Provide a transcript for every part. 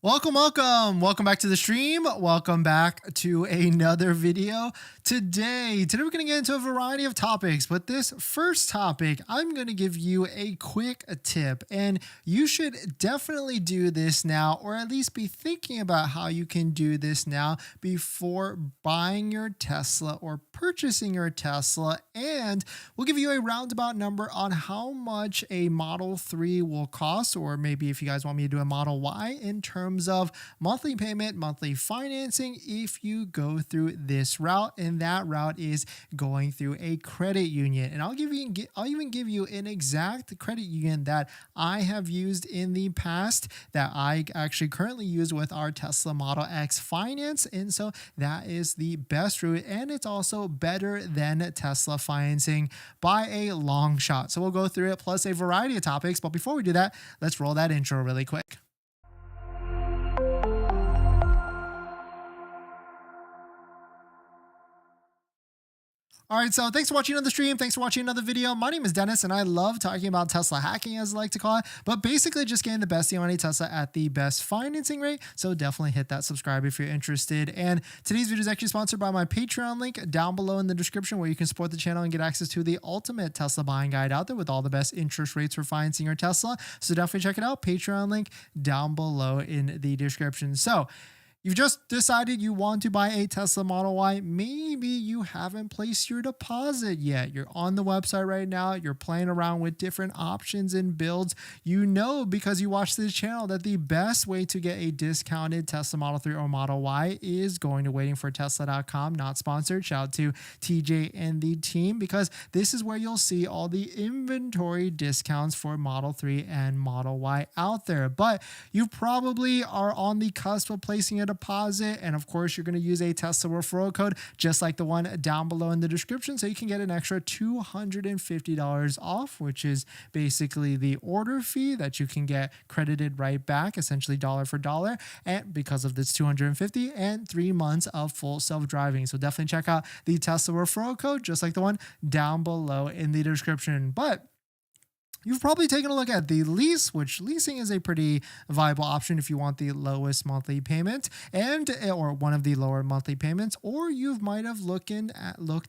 Welcome back to the stream. Welcome back to another video. Today we're going to get into a variety of topics, but this first topic, I'm going to give you a quick tip, and you should definitely do this now, or at least be thinking about how you can do this now before buying your Tesla or purchasing your Tesla. And we'll give you a roundabout number on how much a Model 3 will cost, or maybe if you guys want me to do a Model Y in terms of monthly payment, monthly financing, if you go through this route, and that route is going through a credit union. And I'll even give you an exact credit union that I have used in the past, that I actually currently use with our Tesla Model X finance. And so that is the best route, and it's also better than Tesla financing by a long shot. So we'll go through it, plus a variety of topics. But before we do that, let's roll that intro really quick. All right, so thanks for watching another stream. Thanks for watching another video. My name is Dennis, and I love talking about Tesla hacking, as I like to call it, but basically just getting the best deal on a Tesla at the best financing rate. So definitely hit that subscribe if you're interested. And today's video is actually sponsored by my Patreon link down below in the description, where you can support the channel and get access to the ultimate Tesla buying guide out there with all the best interest rates for financing your Tesla. So definitely check it out. Patreon link down below in the description. So you've just decided you want to buy a Tesla Model Y. Maybe you haven't placed your deposit yet. You're on the website right now. You're playing around with different options and builds. You know, because you watch this channel, that the best way to get a discounted Tesla Model 3 or Model Y is going to waitingfortesla.com. Not sponsored. Shout out to TJ and the team, because this is where you'll see all the inventory discounts for Model 3 and Model Y out there. But you probably are on the cusp of placing a deposit, and of course you're going to use a Tesla referral code just like the one down below in the description, so you can get an extra $250 off, which is basically the order fee that you can get credited right back, essentially dollar for dollar, and because of this $250 and 3 months of full self-driving. So definitely check out the Tesla referral code just like the one down below in the description. But you've probably taken a look at the lease, which leasing is a pretty viable option if you want the lowest monthly payment, or one of the lower monthly payments, or you might have looked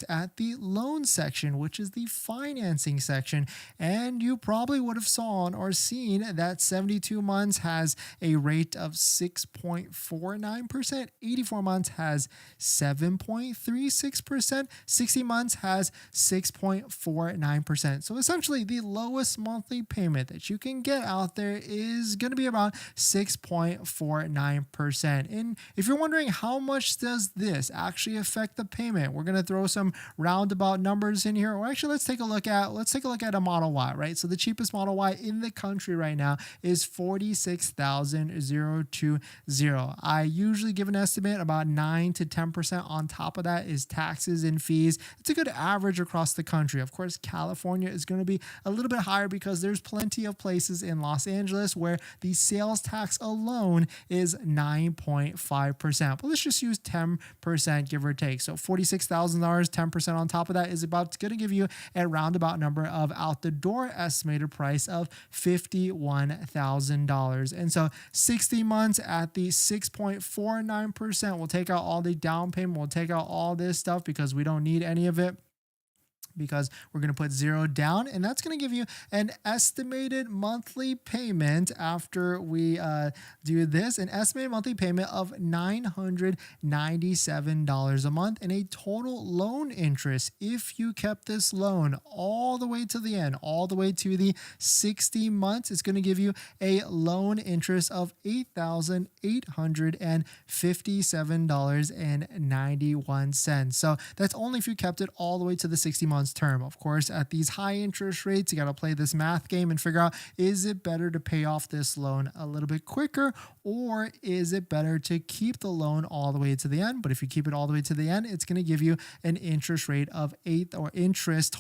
at the loan section, which is the financing section, and you probably would have saw or seen that 72 months has a rate of 6.49%, 84 months has 7.36%, 60 months has 6.49%. So essentially the lowest monthly payment that you can get out there is going to be around 6.49%. And if you're wondering how much does this actually affect the payment, we're going to throw some roundabout numbers in here. Or actually, let's take a look at a Model Y, right? So the cheapest Model Y in the country right now is $46,020. I usually give an estimate about 9 to 10% on top of that is taxes and fees. It's a good average across the country. Of course, California is going to be a little bit higher, because there's plenty of places in Los Angeles where the sales tax alone is 9.5%. But let's just use 10%, give or take. So $46,000, 10% on top of that is about going to give you a roundabout number of out the door estimated price of $51,000. And so 60 months at the 6.49%, we'll take out all the down payment, we'll take out all this stuff because we don't need any of it, because we're going to put zero down, and that's going to give you an estimated monthly payment after we do this, an estimated monthly payment of $997 a month, and a total loan interest, if you kept this loan all the way to the end, all the way to the 60 months, it's going to give you a loan interest of $8,857.91. So that's only if you kept it all the way to the 60 months term. Of course, at these high interest rates, you got to play this math game and figure out, is it better to pay off this loan a little bit quicker, or is it better to keep the loan all the way to the end? But if you keep it all the way to the end, it's going to give you an interest rate of total interest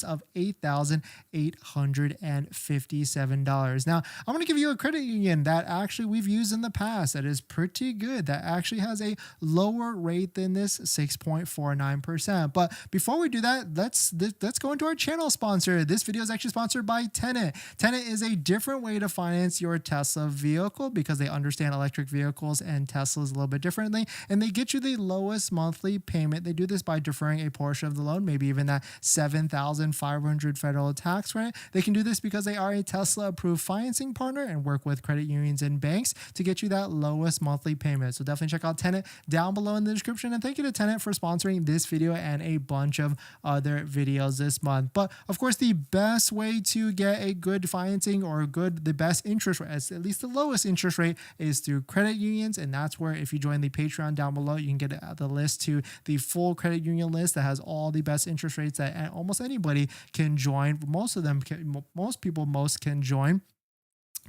of $8,857. Now, I'm going to give you a credit union that actually we've used in the past that is pretty good, that actually has a lower rate than this 6.49%. But before we do that, let's let's go into our channel sponsor. This video is actually sponsored by Tenet. Tenet is a different way to finance your Tesla vehicle because they understand electric vehicles and Teslas a little bit differently, and they get you the lowest monthly payment. They do this by deferring a portion of the loan, maybe even that $7,500 federal tax credit. They can do this because they are a Tesla approved financing partner and work with credit unions and banks to get you that lowest monthly payment. So definitely check out Tenet down below in the description, and thank you to Tenet for sponsoring this video and a bunch of other videos this month. But of course, the best way to get a good financing or the best interest rate, at least the lowest interest rate, is through credit unions. And that's where, if you join the Patreon down below, you can get the list to the full credit union list that has all the best interest rates that almost anybody can join. Most people can join.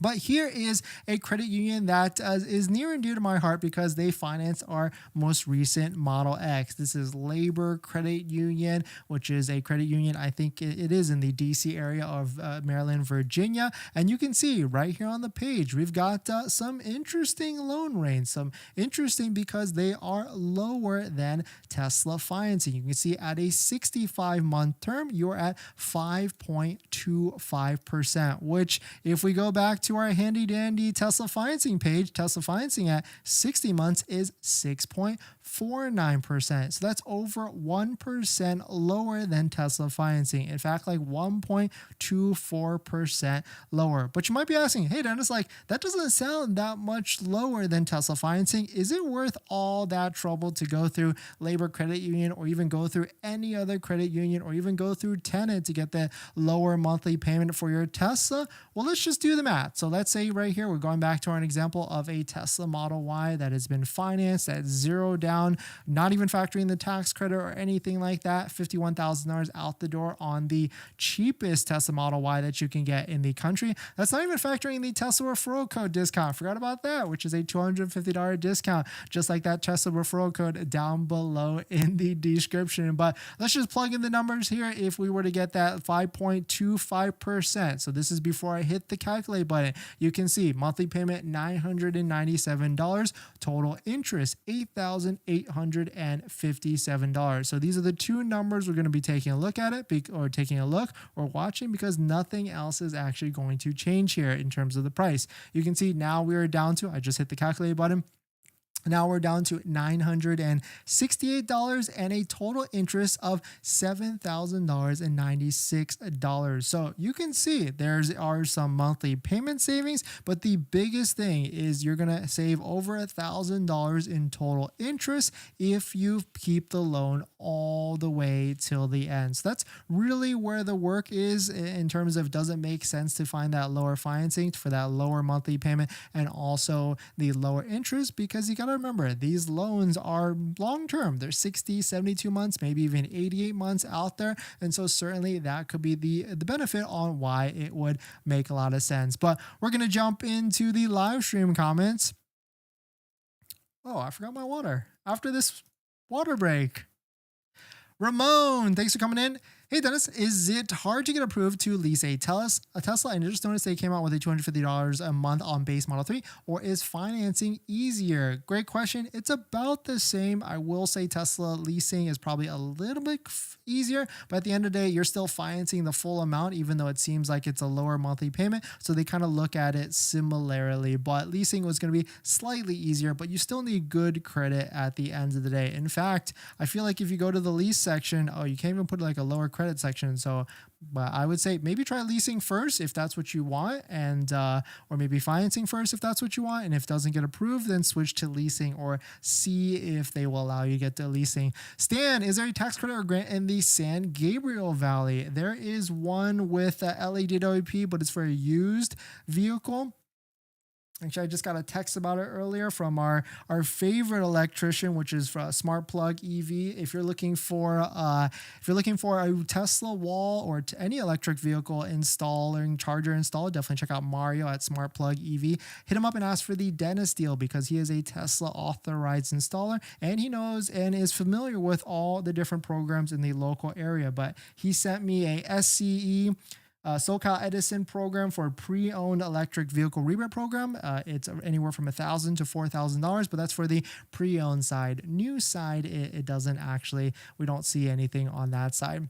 But here is a credit union that is near and dear to my heart because they finance our most recent Model X. This is Labor Credit Union, which is a credit union. I think it is in the DC area of Maryland, Virginia. And you can see right here on the page, we've got some interesting loan rates. Some interesting because they are lower than Tesla financing. You can see at a 65-month term, you're at 5.25%, which if we go back to our handy dandy Tesla financing page, Tesla financing at 60 months is 6.49%. So that's over 1% lower than Tesla financing. In fact, like 1.24% lower. But you might be asking, hey Dennis, like that doesn't sound that much lower than Tesla financing. Is it worth all that trouble to go through Labor Credit Union or even go through any other credit union or even go through Tenet to get the lower monthly payment for your Tesla? Well, let's just do the math. So let's say right here, we're going back to our example of a Tesla Model Y that has been financed at zero down, not even factoring the tax credit or anything like that, $51,000 out the door on the cheapest Tesla Model Y that you can get in the country. That's not even factoring the Tesla referral code discount. Forgot about that, which is a $250 discount, just like that Tesla referral code down below in the description. But let's just plug in the numbers here. If we were to get that 5.25%, so this is before I hit the calculate button, you can see monthly payment $997, total interest $8,857. So these are the two numbers we're going to be taking a look at it or watching because nothing else is actually going to change here in terms of the price. You can see now we are down to, I just hit the calculate button. Now we're down to $968 and a total interest of $7,096. So you can see there are some monthly payment savings, but the biggest thing is you're going to save over $1,000 in total interest if you keep the loan all the way till the end. So that's really where the work is in terms of, does it make sense to find that lower financing for that lower monthly payment and also the lower interest? Because you got to remember, these loans are long-term. They're 60, 72 months, maybe even 88 months out there. And so certainly that could be the benefit on why it would make a lot of sense. But we're going to jump into the live stream comments. Oh, I forgot my water after this water break. Ramon, thanks for coming in. Hey Dennis, is it hard to get approved to lease a Tesla? I just noticed they came out with a $250 a month on base Model 3, or is financing easier? Great question. It's about the same. I will say Tesla leasing is probably a little bit easier, but at the end of the day, you're still financing the full amount, even though it seems like it's a lower monthly payment. So they kind of look at it similarly, but leasing was going to be slightly easier, but you still need good credit at the end of the day. In fact, I feel like if you go to the lease section, oh, you can't even put like a lower credit section. So, but I would say maybe try leasing first if that's what you want, and or maybe financing first if that's what you want. And if it doesn't get approved, then switch to leasing or see if they will allow you to get to leasing. Stan, is there a tax credit or grant in the San Gabriel Valley? There is one with LADWP, but it's for a used vehicle. Actually, I just got a text about it earlier from our favorite electrician, which is Smart Plug EV. If you're looking for a Tesla wall or any electric vehicle installing charger install, definitely check out Mario at Smart Plug EV. Hit him up and ask for the Dennis deal because he is a Tesla authorized installer and he knows and is familiar with all the different programs in the local area. But he sent me a SCE SoCal Edison program for a pre-owned electric vehicle rebate program. It's anywhere from $1,000 to $4,000, but that's for the pre-owned side. New side, it doesn't actually, we don't see anything on that side.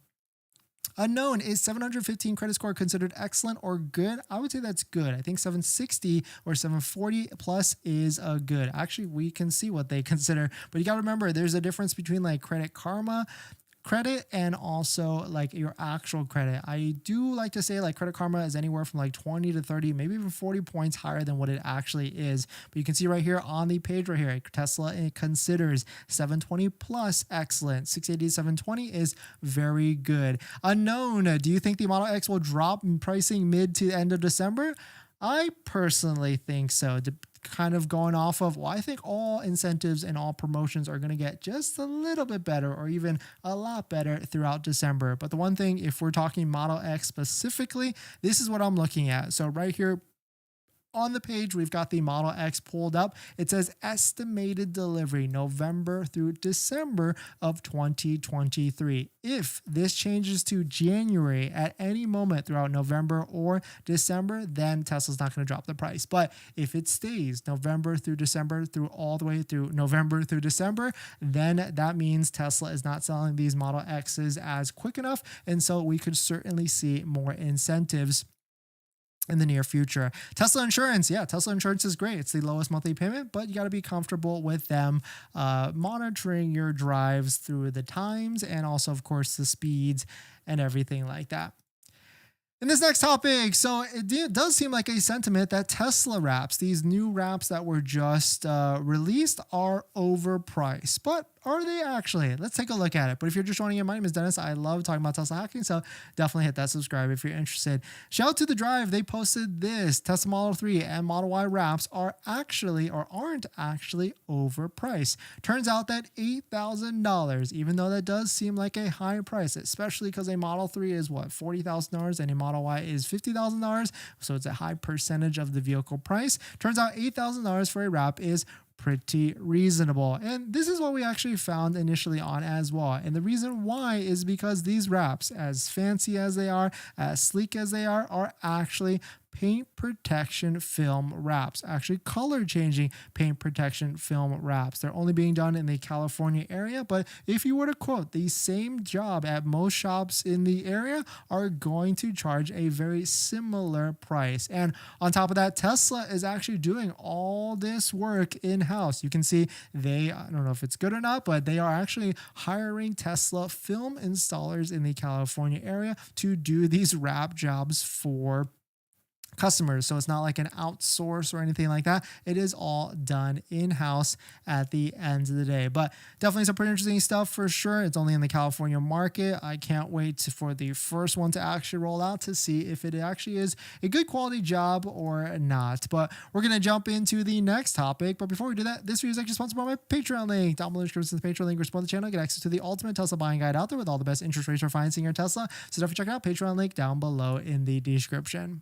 Unknown, is 715 credit score considered excellent or good? I would say that's good. I think 760 or 740 plus is a good. Actually, we can see what they consider, but you got to remember there's a difference between like Credit Karma credit and also like your actual credit. I do like to say like Credit Karma is anywhere from like 20 to 30, maybe even 40 points higher than what it actually is. But you can see right here on the page right here, Tesla, it considers 720 plus excellent. 680 to 720 is very good. Unknown, do you think the Model X will drop in pricing mid to end of December? I personally think so. Kind of going off of, well, I think all incentives and all promotions are going to get just a little bit better or even a lot better throughout December. But the one thing, if we're talking Model X specifically, this is what I'm looking at. So right here, on the page, we've got the Model X pulled up. It says estimated delivery November through December of 2023. If this changes to January at any moment throughout November or December, then Tesla's not going to drop the price. But if it stays November through December, through all the way through November through December, then that means Tesla is not selling these Model X's as quick enough. And so we could certainly see more incentives in the near future. Tesla insurance. Yeah, Tesla insurance is great. It's the lowest monthly payment, but you got to be comfortable with them monitoring your drives through the times and also, of course, the speeds and everything like that. In this next topic, so it does seem like a sentiment that Tesla wraps, these new wraps that were just released, are overpriced. But are they actually? Let's take a look at it. But if you're just joining in, my name is Dennis. I love talking about Tesla hacking, so definitely hit that subscribe if you're interested. Shout out to The Drive. They posted this. Tesla Model 3 and Model Y wraps are actually or aren't actually overpriced. Turns out that $8,000, even though that does seem like a high price, especially because a Model 3 is what, $40,000 and a Model Y is $50,000. So it's a high percentage of the vehicle price. Turns out $8,000 for a wrap is pretty reasonable. And this is what we actually found initially on as well. And the reason why is because these wraps, as fancy as they are, as sleek as they are actually paint protection film wraps, actually color changing paint protection film wraps. They're only being done in the California area, but if you were to quote, the same job at most shops in the area are going to charge a very similar price. And on top of that, Tesla is actually doing all this work in-house. You can see I don't know if it's good or not, but they are actually hiring Tesla film installers in the California area to do these wrap jobs for customers. So it's not like an outsource or anything like that. It is all done in-house at the end of the day. But definitely some pretty interesting stuff for sure. It's only in the California market. I can't wait for the first one to actually roll out to see if it actually is a good quality job or not. But we're going to jump into the next topic. But before we do that, this video is actually sponsored by my Patreon link. Down below in the description is the Patreon link. Or support the channel. Get access to the ultimate Tesla buying guide out there with all the best interest rates for financing your Tesla. So definitely check it out. Patreon link down below in the description.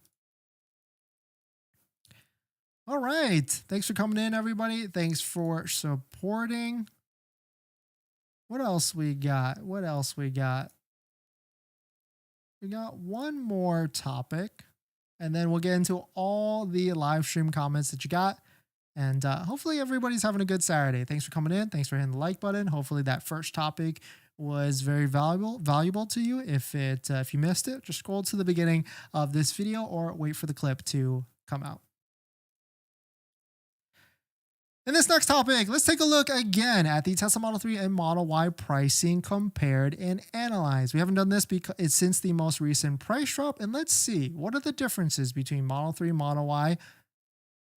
All right. Thanks for coming in, everybody. Thanks for supporting. What else we got? We got one more topic, and then we'll get into all the live stream comments that you got. And hopefully everybody's having a good Saturday. Thanks for coming in. Thanks for hitting the like button. Hopefully that first topic was very valuable to you. If you missed it, just scroll to the beginning of this video or wait for the clip to come out. In this next topic, let's take a look again at the Tesla Model 3 and Model Y pricing compared and analyzed. We haven't done this because it's since the most recent price drop. And let's see, what are the differences between Model 3, Model Y,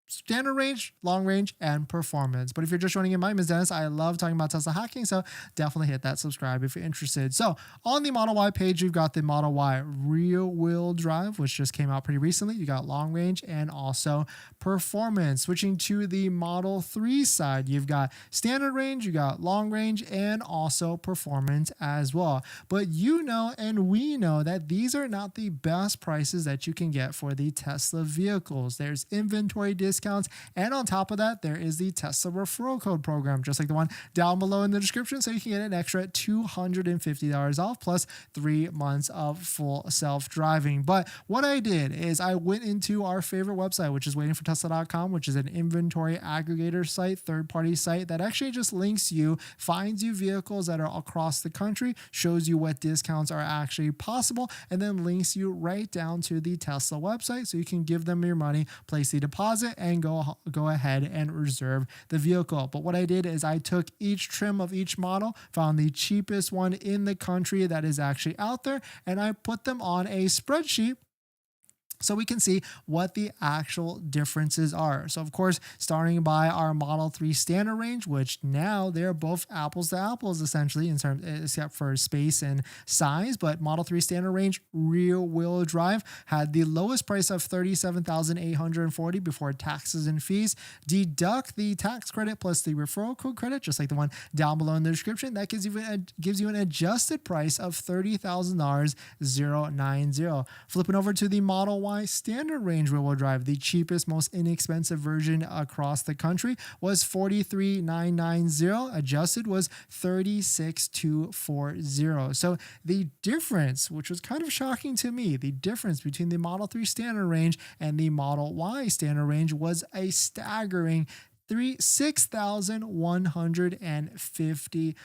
standard range, long range, and performance. But if you're just joining in, my name is Dennis. I love talking about Tesla hacking, so definitely hit that subscribe if you're interested. So on the Model Y page, you've got the Model Y rear wheel drive, which just came out pretty recently. You got long range and also performance. Switching to the Model 3 side, you've got standard range, you got long range, and also performance as well. But you know, and we know that these are not the best prices that you can get for the Tesla vehicles. There's inventory discounts discounts. And on top of that, there is the Tesla referral code program, just like the one down below in the description. So you can get an extra $250 off plus 3 months of full self-driving. But what I did is I went into our favorite website, which is waitingfortesla.com, which is an inventory aggregator site, third-party site that actually just links you, finds you vehicles that are across the country, shows you what discounts are actually possible, and then links you right down to the Tesla website so you can give them your money, place the deposit, and go ahead and reserve the vehicle. But what I did is I took each trim of each model, found the cheapest one in the country that is actually out there, and I put them on a spreadsheet so we can see what the actual differences are. So of course, starting by our Model 3 standard range, which now they're both apples to apples essentially in terms, except for space and size, but Model 3 standard range rear wheel drive had the lowest price of $37,840 before taxes and fees. Deduct the tax credit plus the referral code credit, just like the one down below in the description. That gives you an adjusted price of $30,090. Flipping over to the Model Y standard range rear-wheel drive, the cheapest, most inexpensive version across the country was $43,990. Adjusted was $36,240. So the difference, which was kind of shocking to me, the difference between the Model 3 standard range and the Model Y standard range was a staggering $6,150.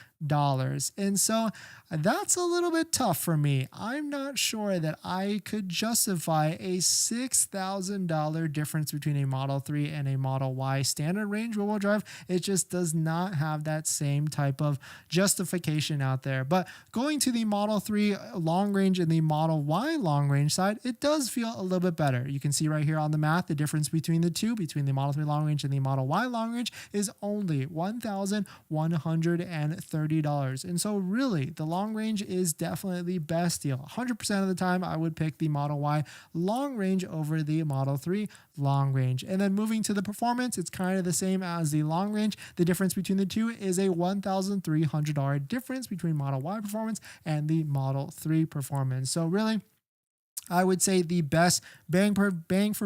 And so that's a little bit tough for me. I'm not sure that I could justify a $6,000 difference between a Model 3 and a Model Y standard range rear-wheel drive. It just does not have that same type of justification out there. But going to the Model 3 long range and the Model Y long range side, it does feel a little bit better. You can see right here on the math, the difference between the two, between the Model 3 long range and the Model Y long range, is only $1,130. And so really, the long range is definitely the best deal. 100% of the time, I would pick the Model Y long range over the Model 3 long range. And then moving to the performance, it's kind of the same as the long range. The difference between the two is a $1,300 difference between Model Y performance and the Model 3 performance. So really, I would say the best bang for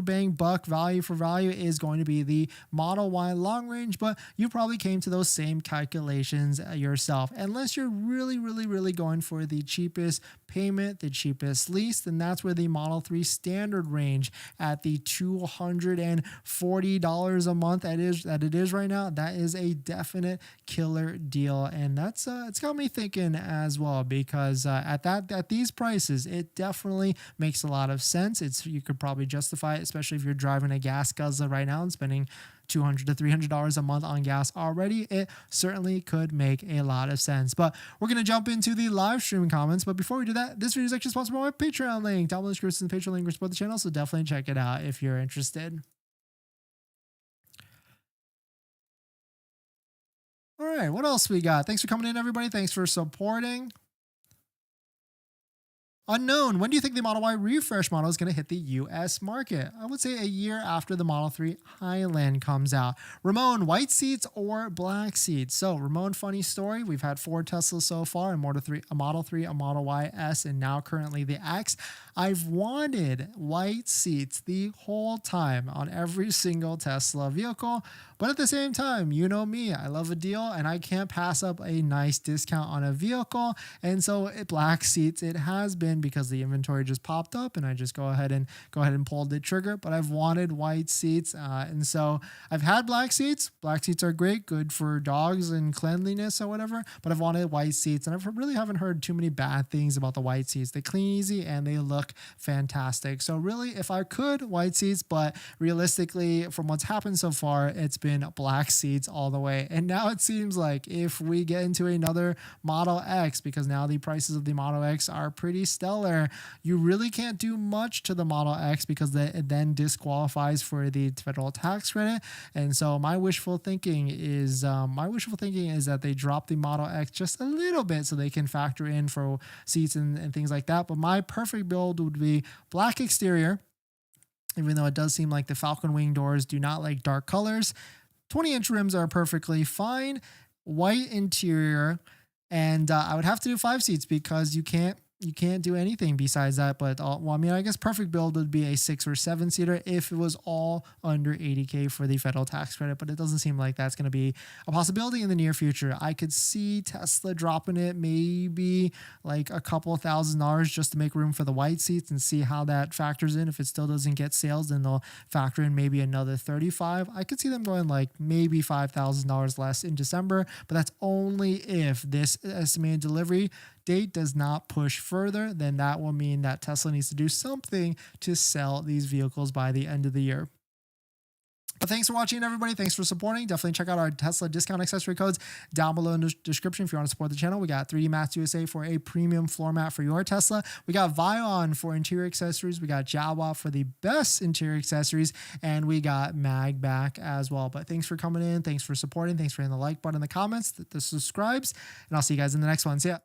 bang, buck value for value is going to be the Model Y long range, but you probably came to those same calculations yourself. Unless you're really going for the cheapest payment, the cheapest lease, then that's where the Model 3 standard range at the $240 a month that it is right now, that is a definite killer deal. And that's it's got me thinking as well, because at these prices, it definitely makes a lot of sense. You could probably justify it, especially if you're driving a gas guzzler right now and spending $200 to $300 a month on gas already. It certainly could make a lot of sense. But we're going to jump into the live stream comments. But before we do that, this video is actually sponsored by my Patreon link. Down below the description, the Patreon link will support the channel, so definitely check it out if you're interested. All right, what else we got? Thanks for coming in, everybody. Thanks for supporting. Unknown, when do you think the Model Y refresh model is going to hit the US market? I would say a year after the Model 3 Highland comes out. Ramon, white seats or black seats? So Ramon, funny story. We've had 4 Teslas so far, a Model 3, a Model Y S, and now currently the X. I've wanted white seats the whole time on every single Tesla vehicle. But at the same time, you know me, I love a deal and I can't pass up a nice discount on a vehicle. And so black seats it has been, because the inventory just popped up and I just go ahead and pulled the trigger. But I've wanted white seats. And so I've had black seats. Black seats are great, good for dogs and cleanliness or whatever. But I've wanted white seats, and I really haven't heard too many bad things about the white seats. They clean easy and they look fantastic. So really, if I could, white seats, but realistically, from what's happened so far, it's been black seats all the way. And now it seems like if we get into another Model X, because now the prices of the Model X are pretty stellar, you really can't do much to the Model X because it then disqualifies for the federal tax credit. And so my wishful thinking is that they drop the Model X just a little bit so they can factor in for seats and things like that. But my perfect build would be black exterior, even though it does seem like the Falcon Wing doors do not like dark colors. 20-inch rims are perfectly fine. White interior. And I would have to do 5 seats because you can't you can't do anything besides that. But well, I mean, I guess perfect build would be a 6 or 7 seater if it was all under 80K for the federal tax credit, but it doesn't seem like that's going to be a possibility in the near future. I could see Tesla dropping it maybe like a couple $1,000 just to make room for the white seats and see how that factors in. If it still doesn't get sales, then they'll factor in maybe another 35. I could see them going like maybe $5,000 less in December, but that's only if this estimated delivery date does not push further. Then that will mean that Tesla needs to do something to sell these vehicles by the end of the year. But thanks for watching, everybody. Thanks for supporting. Definitely check out our Tesla discount accessory codes down below in the description if you want to support the channel. We got 3D Mats USA for a premium floor mat for your Tesla. We got Vion for interior accessories. We got Jawa for the best interior accessories. And we got MAGBAK as well. But thanks for coming in. Thanks for supporting. Thanks for hitting the like button in the comments, the subscribes. And I'll see you guys in the next one. See ya.